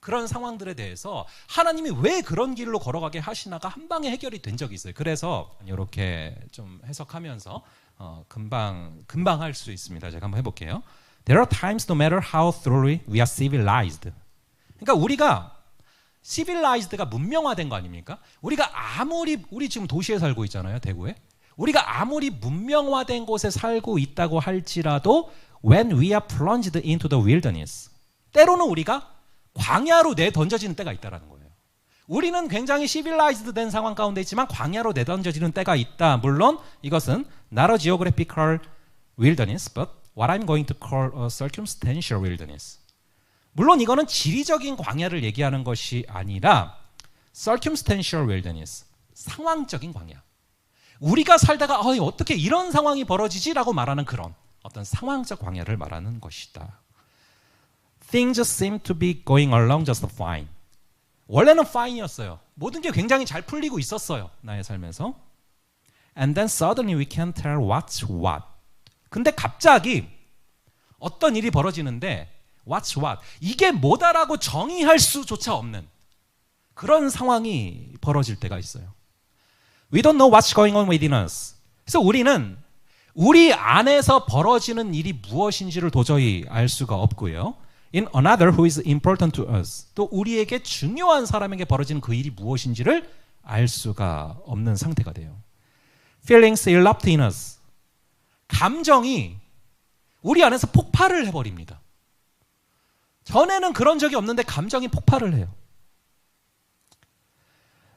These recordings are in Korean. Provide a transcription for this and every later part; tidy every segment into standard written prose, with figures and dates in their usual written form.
그런 상황들에 대해서 하나님이 왜 그런 길로 걸어가게 하시나가 한 방에 해결이 된 적이 있어요. 그래서 이렇게 좀 해석하면서 금방 할 수 있습니다. 제가 한번 해볼게요. There are times no matter how thoroughly we are civilized. 그러니까 우리가 civilized가 문명화된 거 아닙니까? 우리 지금 도시에 살고 있잖아요, 대구에. 우리가 아무리 문명화된 곳에 살고 있다고 할지라도 when we are plunged into the wilderness. 때로는 우리가 광야로 내던져지는 때가 있다라는 거예요. 우리는 굉장히 civilized 된 상황 가운데 있지만 광야로 내던져지는 때가 있다. 물론 이것은 not a geographical wilderness, but what I'm going to call a circumstantial wilderness. 물론 이거는 지리적인 광야를 얘기하는 것이 아니라 circumstantial wilderness, 상황적인 광야. 우리가 살다가 어떻게 이런 상황이 벌어지지라고 말하는 그런 어떤 상황적 광야를 말하는 것이다. Things seem to be going along just fine. 원래는 fine이었어요. 모든 게 굉장히 잘 풀리고 있었어요. 나의 삶에서. And then suddenly we can't tell what's what. 근데 갑자기 어떤 일이 벌어지는데 what's what. 이게 뭐다라고 정의할 수조차 없는 그런 상황이 벌어질 때가 있어요. We don't know what's going on within us. 그래서 우리는 우리 안에서 벌어지는 일이 무엇인지를 도저히 알 수가 없고요. In another who is important to us. 또 우리에게 중요한 사람에게 벌어지는 그 일이 무엇인지를 알 수가 없는 상태가 돼요. Feelings erupt in us. 감정이 우리 안에서 폭발을 해버립니다. 전에는 그런 적이 없는데 감정이 폭발을 해요.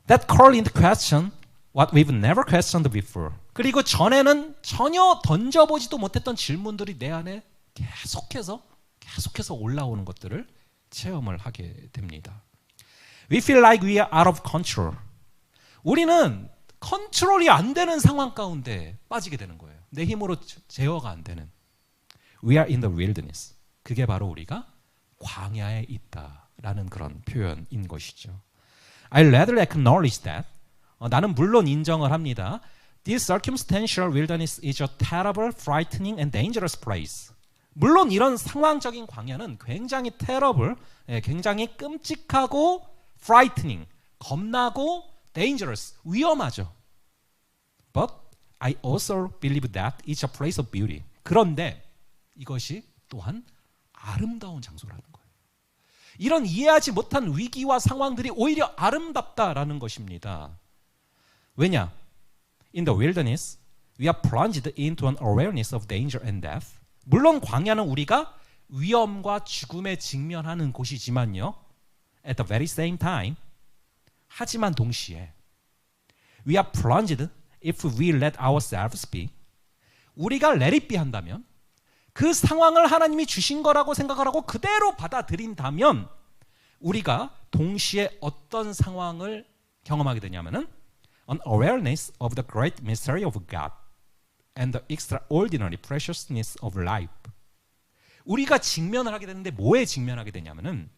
That call into question what we've never questioned before. 그리고 전에는 전혀 던져보지도 못했던 질문들이 내 안에 계속해서 올라오는 것들을 체험을 하게 됩니다. We feel like we are out of control. 우리는 컨트롤이 안 되는 상황 가운데 빠지게 되는 거예요. 내 힘으로 제어가 안 되는. We are in the wilderness. 그게 바로 우리가 광야에 있다라는 그런 표현인 것이죠. I rather acknowledge that. 나는 물론 인정을 합니다. This circumstantial wilderness is a terrible, frightening and dangerous place. 물론 이런 상황적인 광야는 굉장히 terrible, 굉장히 끔찍하고 frightening, 겁나고 dangerous, 위험하죠. But I also believe that it's a place of beauty. 그런데 이것이 또한 아름다운 장소라는 거예요. 이런 이해하지 못한 위기와 상황들이 오히려 아름답다라는 것입니다. 왜냐? In the wilderness, we are plunged into an awareness of danger and death. 물론 광야는 우리가 위험과 죽음에 직면하는 곳이지만요. At the very same time, 하지만 동시에 we are plunged if we let ourselves be. 우리가 let it be 한다면 그 상황을 하나님이 주신 거라고 생각을 하고 그대로 받아들인다면 우리가 동시에 어떤 상황을 경험하게 되냐면은 an awareness of the great mystery of God and the extraordinary preciousness of life. 우리가 직면을 하게 되는데 뭐에 직면하게 되냐면은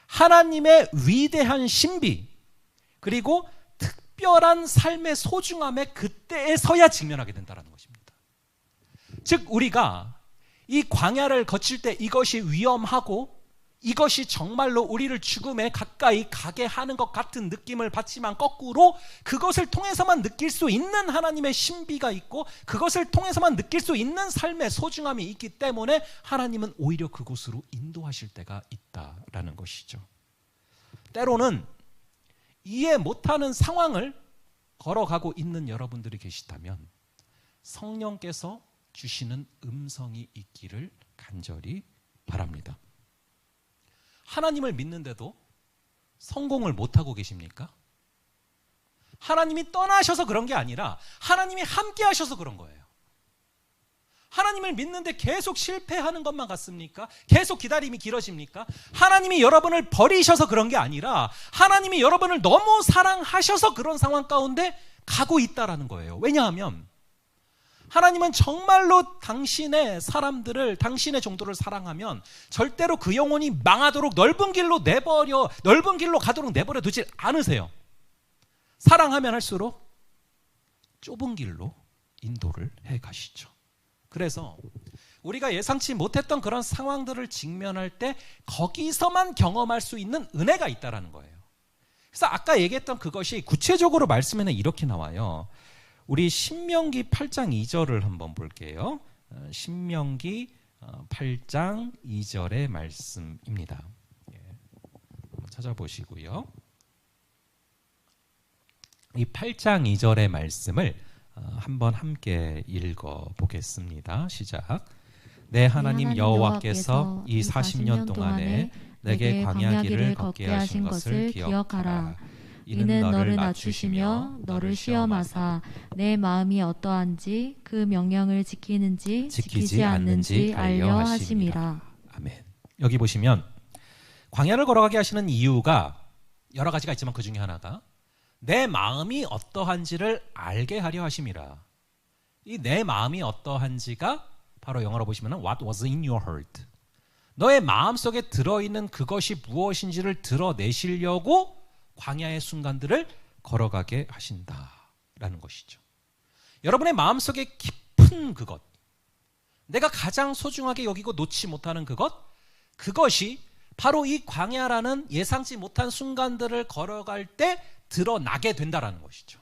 하나님의 위대한 신비 그리고 특별한 삶의 소중함에 그때에서야 직면하게 된다는 것입니다. 즉 우리가 이 광야를 거칠 때 이것이 위험하고 이것이 정말로 우리를 죽음에 가까이 가게 하는 것 같은 느낌을 받지만 거꾸로 그것을 통해서만 느낄 수 있는 하나님의 신비가 있고 그것을 통해서만 느낄 수 있는 삶의 소중함이 있기 때문에 하나님은 오히려 그곳으로 인도하실 때가 있다라는 것이죠. 때로는 이해 못하는 상황을 걸어가고 있는 여러분들이 계시다면 성령께서 주시는 음성이 있기를 간절히 바랍니다. 하나님을 믿는데도 성공을 못하고 계십니까? 하나님이 떠나셔서 그런 게 아니라 하나님이 함께 하셔서 그런 거예요. 하나님을 믿는데 계속 실패하는 것만 같습니까? 계속 기다림이 길어집니까? 하나님이 여러분을 버리셔서 그런 게 아니라 하나님이 여러분을 너무 사랑하셔서 그런 상황 가운데 가고 있다라는 거예요. 왜냐하면 하나님은 정말로 당신의 사람들을, 당신의 종도를 사랑하면 절대로 그 영혼이 망하도록 넓은 길로 가도록 내버려 두질 않으세요. 사랑하면 할수록 좁은 길로 인도를 해 가시죠. 그래서 우리가 예상치 못했던 그런 상황들을 직면할 때 거기서만 경험할 수 있는 은혜가 있다라는 거예요. 그래서 아까 얘기했던 그것이 구체적으로 말씀에는 이렇게 나와요. 우리 신명기 8장 2절을 한번 볼게요. 신명기 8장 2절의 말씀입니다. 한번 찾아보시고요. 이 8장 2절의 말씀을 한번 함께 읽어보겠습니다. 시작. 내 하나님 여호와께서 이 40년 동안에 내게 광야길을 걷게 하신 것을 기억하라. 이는 너를 낮추시며 너를 시험하사 내 마음이 어떠한지 그 명령을 지키는지 지키지 않는지 알려 하심이라. 아멘. 여기 보시면 광야를 걸어가게 하시는 이유가 여러 가지가 있지만 그 중에 하나가 내 마음이 어떠한지를 알게 하려 하심이라. 이 내 마음이 어떠한지가 바로 영어로 보시면 What was in your heart? 너의 마음속에 들어있는 그것이 무엇인지를 드러내시려고 광야의 순간들을 걸어가게 하신다라는 것이죠. 여러분의 마음속에 깊은 그것, 내가 가장 소중하게 여기고 놓지 못하는 그것이 바로 이 광야라는 예상치 못한 순간들을 걸어갈 때 드러나게 된다라는 것이죠.